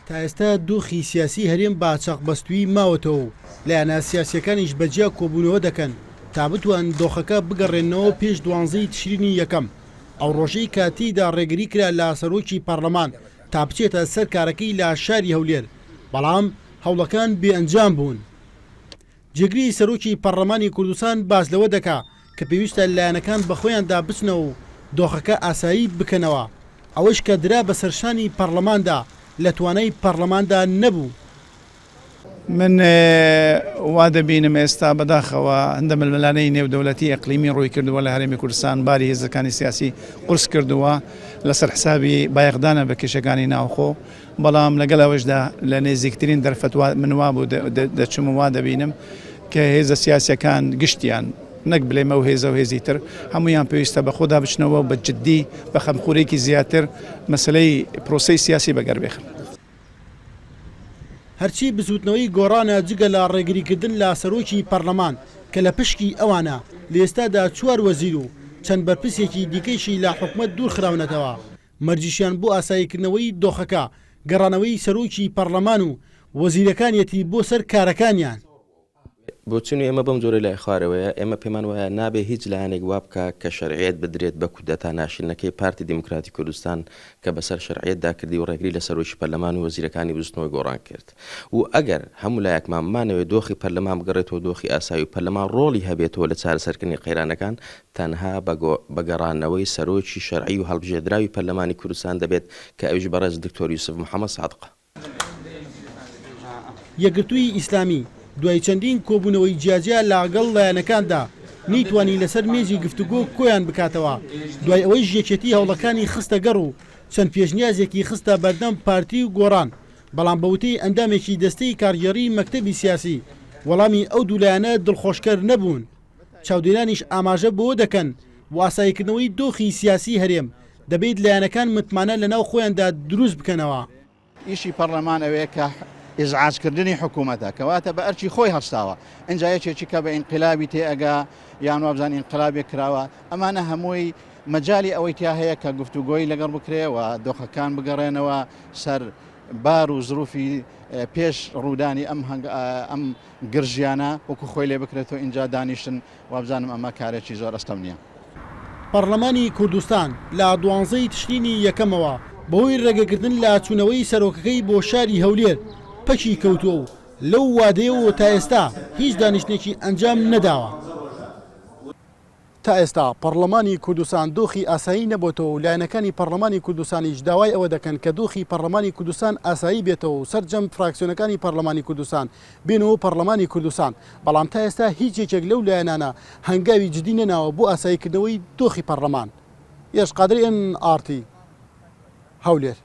تا ئێستا دۆخی سیاسی هەرێم با چاقبەستووی ماوەتەوە لایەنە سیاسیەکانیش بەجیا کۆبوونەوە دەکەن تا بتوان دۆخەکە بگەڕێنەوە پێش 12 تشرینی یەکەم ئەو ڕۆژەی کاتیدا ڕێگری کرا لە سەرۆکی پەرلەمان تا بچێتە سەر کارەکەی لە شاری هەولێر، بەڵام هەوڵەکان بێئەنجام بوون. جێگری سەرۆکی پەرلەمانی کوردستان باس لەوە دەکا کە پێویستە لایەنەکان بەخۆیاندا بچنەوە و دۆخەکە ئاسایی بکەنەوە، ئەوەش کە درا بە سەرشانی پەرلەماندا لە توانای پەرلەماندا نەبوو. من وا دەبینم ئێستا بەداخەوە هەندە ململانەی نێودەوڵەتی ئەقلیمی ڕووی کردووە لە هەرێمی کوردستان، باری هێزەکانی سیاسی قورس کردووە لەسەر حسابی بایەخدانە بە کێشەکانی ناوخۆ، بەڵام لەگەڵ ئەوەشدا لە نێزیکترین دەرفەت من وا بوو دەچم وا دەبینم کە هێزە سیاسیەکان گشتیان نەک بڵێمە و هێزە و هێزی تر هەمویان پێویستە بە خۆدا بچنەوە بە جددی بە خەمخورێکی زیاتر مەسلەی پرۆسەی سیاسی بەگەڕبێخن. هەرچی بزوتنەوەی گۆڕانە جگە لە ڕێگریکردن لە سەرۆکی پەرلەمان کە لە پشکی ئەوانە لە ئێستادا 4 وەزیر و چەند بەرپرسێکی دیکەیشی لە حکومەت دوور خراونەتەوە، مەرجیشیان بۆ ئاساییکردنەوەی دۆخەکە، گەڕانەوەی سەرۆکی پەرلەمان و وەزیرەکانیەتی بۆ سەر کارەکانیان. بۆچنی ئێمە بەم جۆرە لای خوارەوەیە ئێمە پێمان وایە نابێ هیچ لایەنێک وا بکە کە شەرعیەت بدرێت بە کودەتا ناشرینەکەی پارتی دیموکراتی کوردستان کە بەسەر شەرعیەتدا کردی و ڕێگری لە سەرۆکی پەرلەمان و وەزیرەکانی بستنەوەی گۆڕان کرد و ئەگەر هەموو لایەکمان مانەوێت دۆخی پەرلەمان بگەڕێتەوە دۆخی ئاسایی و پەرلەمان ڕۆڵی هەبێتەوە لە چارەسەرکردنی قەیرانەکان، تەنها بەگەڕانەوەی سەرۆکی شەرعی و هەڵبژێردراوی پەرلەمانی کوردستان دەبێت کە ئەویش بەڕێز دکتۆر یوسف محەممەد سادقە. یەکگرتووی ئیسلامی دوای چەندین کۆبوونەوەی جیاجیا لەگەڵ لایەنەکاندا نیتوانی لەسەر مێزی گفتوگۆ کۆیان بکاتەوە، دوای ئەوەی یەکێتی هەوڵەکانی خستە گەڕ و چەند پێشنیازێکی خستە بەردەم پارتی و گۆڕان، بەڵام بەوتەی ئەندامێکی دەستەی کارگێڕی مەکتەبی سیاسی وەڵامی ئەو دوولایەنە دڵخۆشکەر نەبوون. چاودێرانیش ئاماژە بۆ دەکەن و ئاساییکردنەوەی دۆخی سیاسی هەرێم دەبێت لایەنەکان متمانە لەناو خۆیاندا دروست بکەنەوە. ئیشی پەرلەمان ئەوەیە کە ئیزعاجکردنی حکوومەتە کەواتە بە ئەرچی خۆی هەستاوە، ئەنجا یەکێکی کە بە ئینقلابی تێئەگا یان وابزان ئینقلابێک کراوە، ئەمانە هەمووی مەجای ئەوەی تیا هەیە کە گفتوگۆی لەگەڵ بکرێەوە دۆخەکان بگەڕێنەوە سەر بار و زروفی پێش ڕوودانی ئەم گرژیانە وەکو خۆی لێ بکرێتەوە اینجا دانیشتن، وابزانم ئەمە کارێکی زۆر ئەستەم نییە. پەرلەمانی کوردستان لە 12 تشرینی یەکەمەوە بەهۆی ڕێگەکردن لە چوونەوەی سەرۆکەکەی بۆ شاری هەولێر پەکی کەوتووە و لەو وادەیەوە تا ئێستا هیچ دانیشتێکی ئەنجام نەداوە. تا ئێستا پەرلەمانی کوردستان دۆخی ئاسایی نەبووتەوە و لایەنەکانی پەرلەمانی کوردستانیش داوای ئەوە دەکەن کە دۆخی پەرلەمانی کوردستان ئاسایی بێتەوە و سەرجەم فراکسیۆنەکانی پەرلەمانی کوردستان بێنەوە پەرلەمانی کوردستان، بەڵام تا ئێستا هیچ یەکێک لەو لایەنانە هەنگاوی جدی نەناوە بۆ ئاساییکردنەوەی دۆخی پەرلەمان. ئێش قادر NRT هەولێر.